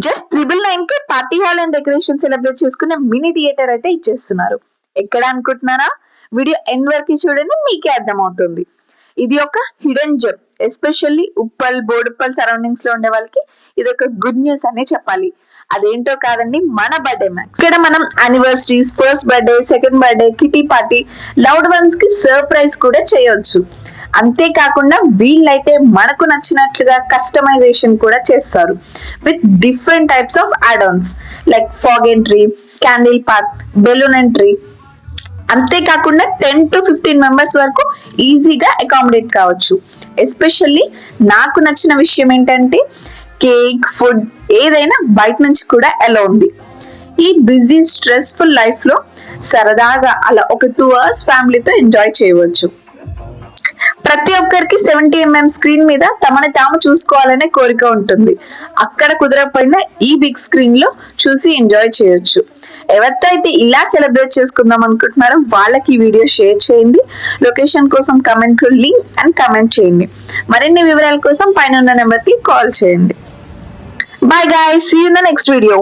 Just 999 కి party hall and decoration celebrate చేసుకునే mini theatre అయితే ఇచ్చేస్తున్నారు. ఎక్కడ అనుకుంటున్నారా? వీడియో ఎండ్ వరకు చూడండి, మీకే అర్థమవుతుంది. ఇది ఒక hidden gem. Especially Uppal, Boduppal surroundings లో ఉండే వాళ్ళకి ఇది ఒక గుడ్ న్యూస్ అనే చెప్పాలి. అదేంటో కాదండి, మన బర్త్డే మ్యాక్స్. ఇక్కడ మనం anniversaries, first birthday, second birthday, kitty party, loved ones కి సర్ప్రైజ్ కూడా చేయొచ్చు. అంతేకాకుండా వీళ్ళైతే మనకు నచ్చినట్లుగా కస్టమైజేషన్ కూడా చేస్తారు with different types of add-Ann's like fog entry, candle park, balloon entry. అంతేకాకుండా 10 to 15 మెంబర్స్ వరకు ఈజీగా అకామిడేట్ కావచ్చు. ఎస్పెషల్లీ నాకు నచ్చిన విషయం ఏంటంటే కేక్, ఫుడ్ ఏదైనా బయట నుంచి కూడా అలౌ ఉంది. ఈ బిజీ స్ట్రెస్ఫుల్ లైఫ్ లో సరదాగా అలా ఒక 2 hours ఫ్యామిలీతో ఎంజాయ్ చేయవచ్చు. ప్రతి ఒక్కరికి 70mm స్క్రీన్ మీద తమని తాము చూసుకోవాలనే కోరిక ఉంటుంది. అక్కడ కుదరకపోయినా ఈ బిగ్ స్క్రీన్ లో చూసి ఎంజాయ్ చేయొచ్చు. ఎవరితో అయితే ఇలా సెలబ్రేట్ చేసుకుందాం అనుకుంటున్నారో వాళ్ళకి ఈ వీడియో షేర్ చేయండి. లొకేషన్ కోసం కమెంట్ లో లింక్ అండ్ కమెంట్ చేయండి. మరిన్ని వివరాల కోసం పైన ఉన్న నెంబర్ కి కాల్ చేయండి. Bye guys, see you in the next video.